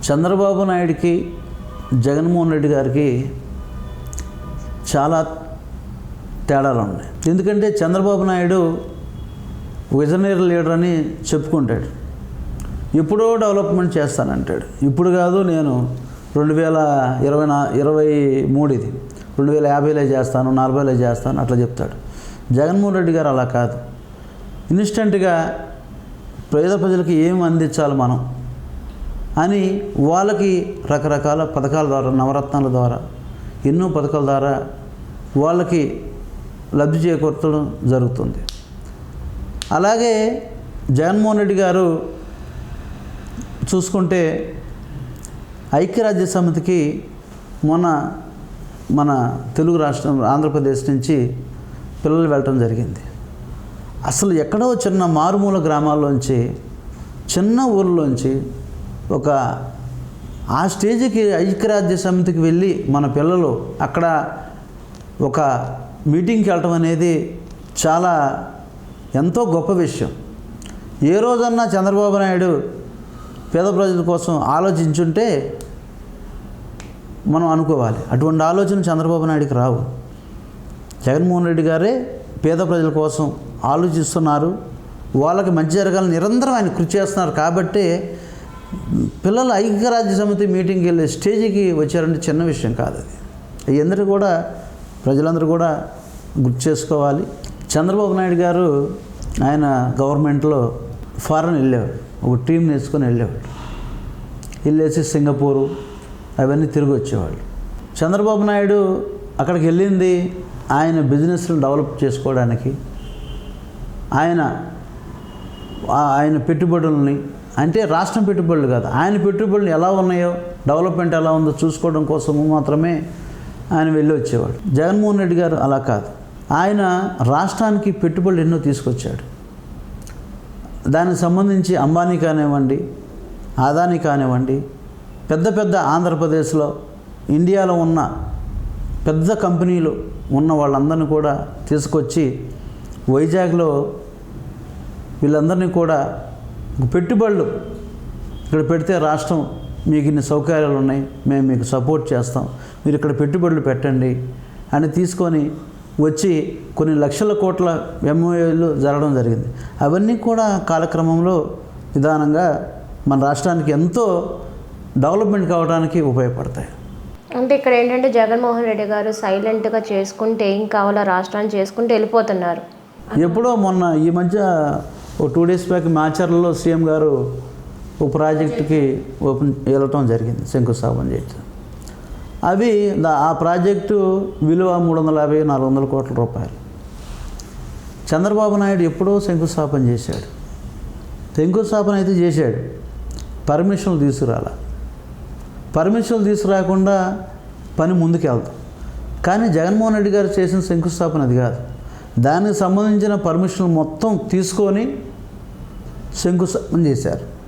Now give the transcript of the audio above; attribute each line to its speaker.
Speaker 1: చంద్రబాబు నాయుడికి జగన్మోహన్ రెడ్డి గారికి చాలా తేడాలు ఉన్నాయి. ఎందుకంటే చంద్రబాబు నాయుడు విజనరీ లీడర్ అని చెప్పుకుంటాడు. ఎప్పుడో డెవలప్మెంట్ చేస్తానంటాడు. ఇప్పుడు కాదు, నేను 2023 ఇది 2050లో చేస్తాను, 40లో చేస్తాను అట్లా చెప్తాడు. జగన్మోహన్ రెడ్డి గారు అలా కాదు. ఇన్స్టెంట్గా పేద ప్రజలకి ఏం అందించాలి మనం అని వాళ్ళకి రకరకాల పథకాల ద్వారా, నవరత్నాల ద్వారా, ఎన్నో పథకాల ద్వారా వాళ్ళకి లబ్ధి చేకూర్చడం జరుగుతుంది. అలాగే జగన్మోహన్ రెడ్డి గారు చూసుకుంటే ఐక్యరాజ్య సమితికి మన తెలుగు రాష్ట్రం ఆంధ్రప్రదేశ్ నుంచి పిల్లలు వెళ్ళటం జరిగింది. అసలు ఎక్కడో చిన్న మారుమూల గ్రామాల్లోంచి, చిన్న ఊర్లోంచి ఆ స్టేజ్కి ఐక్యరాజ్య సమితికి వెళ్ళి మన పిల్లలు అక్కడ ఒక మీటింగ్కి వెళ్ళటం అనేది చాలా ఎంతో గొప్ప విషయం. ఏ రోజన్నా చంద్రబాబు నాయుడు పేద ప్రజల కోసం ఆలోచించుంటే మనం అనుకోవాలి. అటువంటి ఆలోచన చంద్రబాబు నాయుడికి రావు. జగన్మోహన్ రెడ్డి గారే పేద ప్రజల కోసం ఆలోచిస్తున్నారు. వాళ్ళకి మంచి జరగాలని నిరంతరం ఆయన కృషి చేస్తున్నారు. కాబట్టి పిల్లలు ఐక్యరాజ్య సమితి మీటింగ్కి వెళ్ళే స్టేజ్కి వచ్చారంటే చిన్న విషయం కాదు. అది అందరూ కూడా, ప్రజలందరూ కూడా గుర్తు చేసుకోవాలి. చంద్రబాబు నాయుడు గారు ఆయన గవర్నమెంట్లో ఫారెన్ వెళ్ళేవాడు. ఒక టీం నేర్చుకొని వెళ్ళేవాడు. వెళ్ళేసి సింగపూరు అవన్నీ తిరిగి వచ్చేవాళ్ళు. చంద్రబాబు నాయుడు అక్కడికి వెళ్ళింది ఆయన బిజినెస్ను డెవలప్ చేసుకోవడానికి, ఆయన పెట్టుబడుల్ని, అంటే రాష్ట్రం పెట్టుబడులు కాదు, ఆయన పెట్టుబడులు ఎలా ఉన్నాయో, డెవలప్మెంట్ ఎలా ఉందో చూసుకోవడం కోసము మాత్రమే ఆయన వెళ్ళి వచ్చేవాడు. జగన్మోహన్ రెడ్డి గారు అలా కాదు. ఆయన రాష్ట్రానికి పెట్టుబడులు ఎన్నో తీసుకొచ్చాడు. దానికి సంబంధించి అంబానీ కానివ్వండి, అదానీ కానివ్వండి, పెద్ద పెద్ద ఆంధ్రప్రదేశ్లో, ఇండియాలో ఉన్న పెద్ద కంపెనీలు ఉన్న వాళ్ళందరినీ కూడా తీసుకొచ్చి వైజాగ్లో వీళ్ళందరినీ కూడా పెట్టుబడులు ఇక్కడ పెడితే రాష్ట్రం మీకు ఇన్ని సౌకర్యాలు ఉన్నాయి, మేము మీకు సపోర్ట్ చేస్తాం, మీరు ఇక్కడ పెట్టుబడులు పెట్టండి అని తీసుకొని వచ్చి కొన్ని లక్షల కోట్ల ఎంఓఏలు జరగడం జరిగింది. అవన్నీ కూడా కాలక్రమంలో నిదానంగా మన రాష్ట్రానికి ఎంతో డెవలప్మెంట్ కావడానికి ఉపయోగపడతాయి.
Speaker 2: అంటే ఇక్కడ ఏంటంటే జగన్మోహన్ రెడ్డి గారు సైలెంట్గా చేసుకుంటే ఏం కావాలో రాష్ట్రాన్ని చేసుకుంటూ వెళ్ళిపోతున్నారు.
Speaker 1: ఎప్పుడో మొన్న ఈ మధ్య 2 days బ్యాక్ మాచర్లలో సీఎం గారు ఒక ప్రాజెక్టుకి వెళ్ళటం జరిగింది, శంకుస్థాపన చేయటం. ఆ ప్రాజెక్టు విలువ 350-400 కోట్ల రూపాయలు. చంద్రబాబు నాయుడు ఎప్పుడో శంకుస్థాపన చేశాడు. శంకుస్థాపన అయితే చేశాడు, పర్మిషన్లు తీసుకురాకుండా పని ముందుకు వెళ్తాం. కానీ జగన్మోహన్ రెడ్డి గారు చేసిన శంకుస్థాపన అది కాదు. దానికి సంబంధించిన పర్మిషన్లు మొత్తం తీసుకొని శంకుస్థాపన చేశారు.